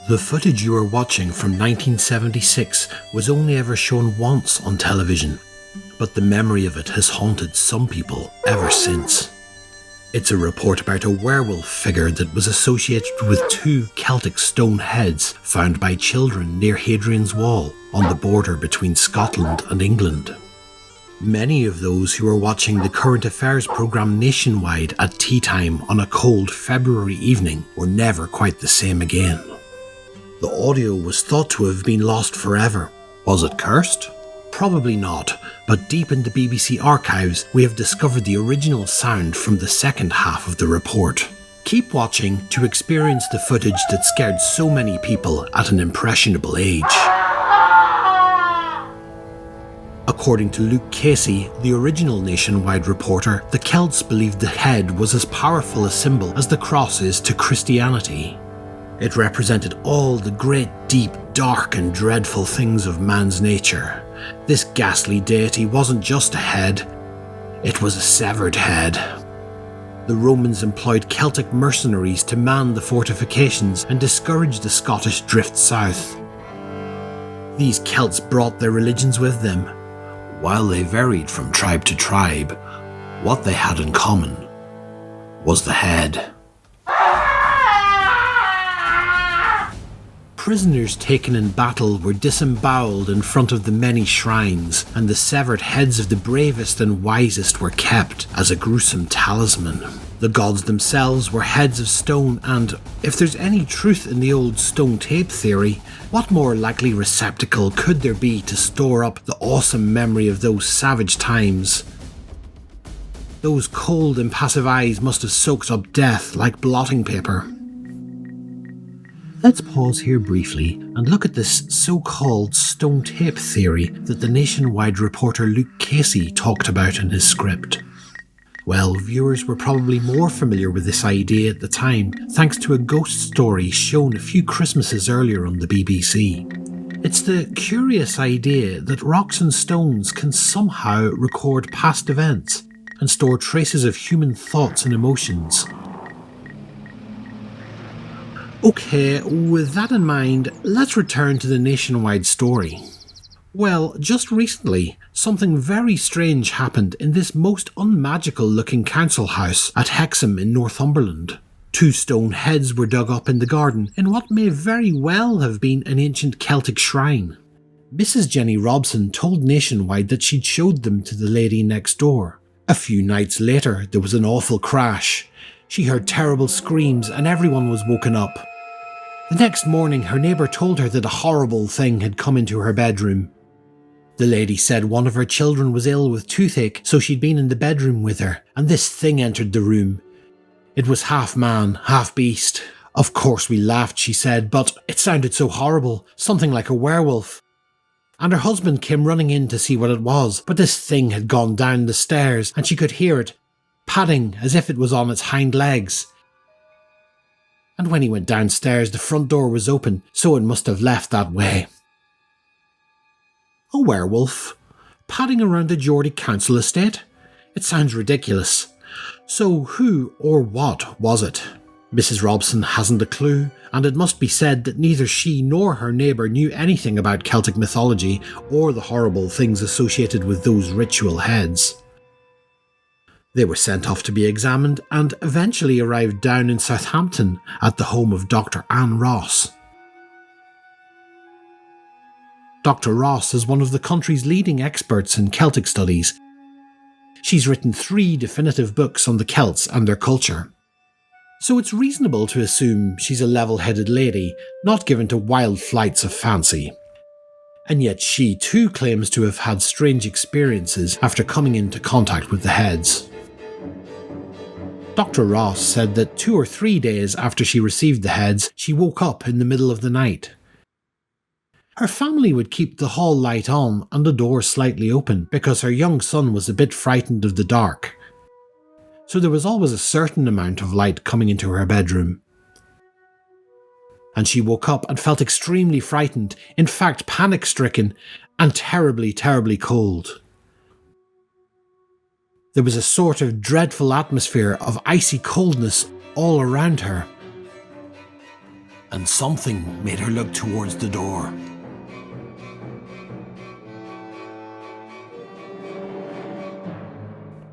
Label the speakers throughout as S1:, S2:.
S1: The footage you are watching from 1976 was only ever shown once on television, but the memory of it has haunted some people ever since. It's a report about a werewolf figure that was associated with two Celtic stone heads found by children near Hadrian's Wall on the border between Scotland and England. Many of those who were watching the current affairs programme nationwide at tea time on a cold February evening were never quite the same again. The audio was thought to have been lost forever. Was it cursed? Probably not, but deep in the BBC archives we have discovered the original sound from the second half of the report. Keep watching to experience the footage that scared so many people at an impressionable age. According to Luke Casey, the original nationwide reporter, the Celts believed the head was as powerful a symbol as the cross is to Christianity. It represented all the great, deep, dark and dreadful things of man's nature. This ghastly deity wasn't just a head, it was a severed head. The Romans employed Celtic mercenaries to man the fortifications and discourage the Scottish drift south. These Celts brought their religions with them. While they varied from tribe to tribe, what they had in common was the head. Prisoners taken in battle were disemboweled in front of the many shrines, and the severed heads of the bravest and wisest were kept as a gruesome talisman. The gods themselves were heads of stone, and if there's any truth in the old stone tape theory, what more likely receptacle could there be to store up the awesome memory of those savage times? Those cold, impassive eyes must have soaked up death like blotting paper. Let's pause here briefly and look at this so-called stone tape theory that the nationwide reporter Luke Casey talked about in his script. Well, viewers were probably more familiar with this idea at the time thanks to a ghost story shown a few Christmases earlier on the BBC. It's the curious idea that rocks and stones can somehow record past events and store traces of human thoughts and emotions. Okay, with that in mind, let's return to the nationwide story. Well, just recently, something very strange happened in this most unmagical looking council house at Hexham in Northumberland. Two stone heads were dug up in the garden in what may very well have been an ancient Celtic shrine. Mrs. Jenny Robson told Nationwide that she'd showed them to the lady next door. A few nights later, there was an awful crash. She heard terrible screams and everyone was woken up. The next morning, her neighbour told her that a horrible thing had come into her bedroom. The lady said one of her children was ill with toothache, so she'd been in the bedroom with her, and this thing entered the room. It was half man, half beast. Of course we laughed, she said, but it sounded so horrible, something like a werewolf. And her husband came running in to see what it was, but this thing had gone down the stairs, and she could hear it, padding as if it was on its hind legs. And when he went downstairs, the front door was open, so it must have left that way. A werewolf? Padding around the Geordie council estate? It sounds ridiculous. So who or what was it? Mrs. Robson hasn't a clue, and it must be said that neither she nor her neighbour knew anything about Celtic mythology or the horrible things associated with those ritual heads. They were sent off to be examined and eventually arrived down in Southampton at the home of Dr. Anne Ross. Dr. Ross is one of the country's leading experts in Celtic studies. She's written 3 definitive books on the Celts and their culture. So it's reasonable to assume she's a level-headed lady, not given to wild flights of fancy. And yet she too claims to have had strange experiences after coming into contact with the heads. Dr. Ross said that 2 or 3 days after she received the heads, she woke up in the middle of the night. Her family would keep the hall light on and the door slightly open because her young son was a bit frightened of the dark. So there was always a certain amount of light coming into her bedroom. And she woke up and felt extremely frightened, in fact panic-stricken, and terribly, terribly cold. There was a sort of dreadful atmosphere of icy coldness all around her. and something made her look towards the door.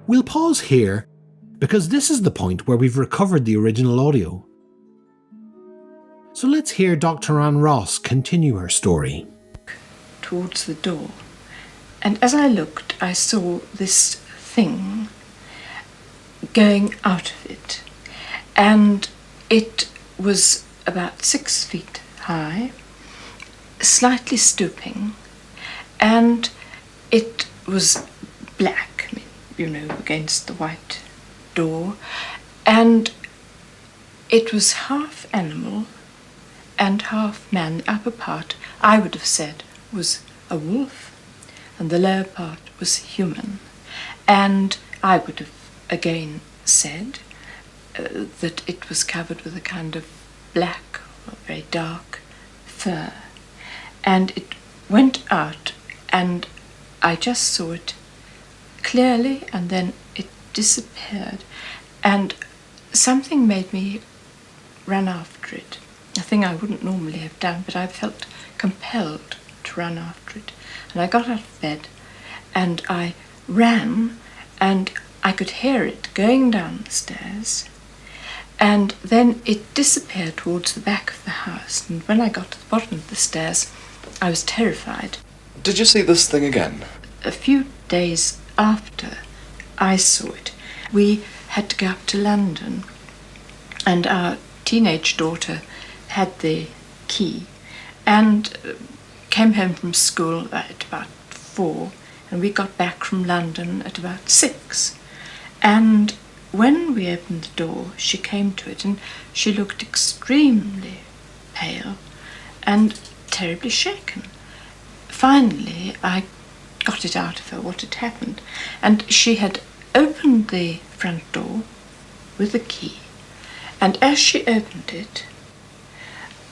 S1: We'll pause here because this is the point where we've recovered the original audio. So let's hear Dr. Ann Ross continue her story.
S2: Towards the door, and as I looked, I saw this thing going out of it, and it was about 6 feet high, slightly stooping, and it was black, against the white door, and it was half animal and half man. The upper part, I would have said, was a wolf, and the lower part was human. And I would have again said that it was covered with a kind of black or very dark fur. And it went out, and I just saw it clearly, and then it disappeared. And something made me run after it, a thing I wouldn't normally have done, but I felt compelled to run after it. And I got out of bed, and I ran, and I could hear it going down the stairs, and then it disappeared towards the back of the house. And when I got to the bottom of the stairs, I was terrified.
S3: Did you see this thing again?
S2: A few days after I saw it, we had to go up to London, and our teenage daughter had the key and came home from school at about 4, and we got back from London at about 6. And when we opened the door, she came to it, and she looked extremely pale and terribly shaken. Finally, I got it out of her what had happened, and she had opened the front door with the key, and as she opened it,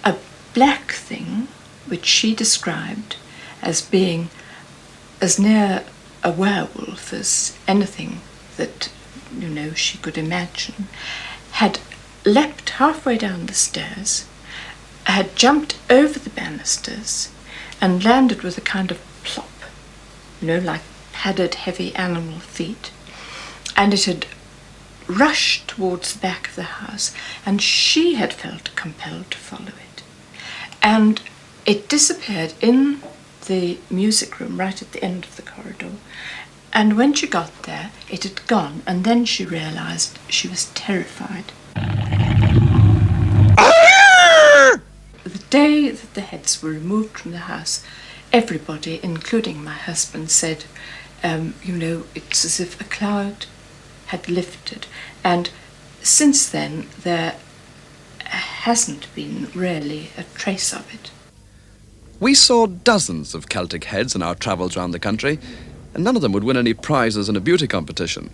S2: a black thing, which she described as being as near a werewolf as anything that she could imagine, had leapt halfway down the stairs, had jumped over the banisters, and landed with a kind of plop, like padded heavy animal feet, and it had rushed towards the back of the house, and she had felt compelled to follow it. And it disappeared in the music room right at the end of the corridor, and when she got there, it had gone, and then she realised she was terrified. The day that the heads were removed from the house, everybody, including my husband, said, it's as if a cloud had lifted. And since then, there hasn't been really a trace of it.
S3: We saw dozens of Celtic heads in our travels around the country, and none of them would win any prizes in a beauty competition.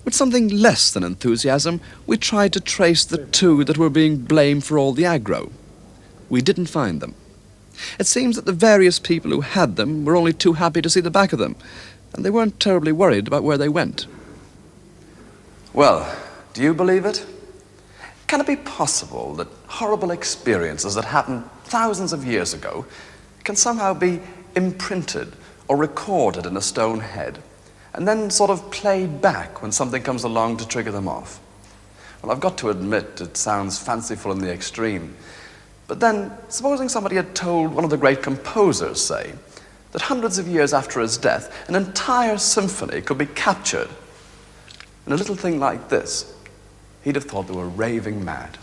S3: With something less than enthusiasm, we tried to trace the 2 that were being blamed for all the aggro. We didn't find them. It seems that the various people who had them were only too happy to see the back of them, and they weren't terribly worried about where they went. Well, do you believe it? Can it be possible that horrible experiences that happened thousands of years ago can somehow be imprinted or recorded in a stone head, and then sort of played back when something comes along to trigger them off? Well, I've got to admit it sounds fanciful in the extreme. But then, supposing somebody had told one of the great composers, say, that hundreds of years after his death, an entire symphony could be captured in a little thing like this, he'd have thought they were raving mad.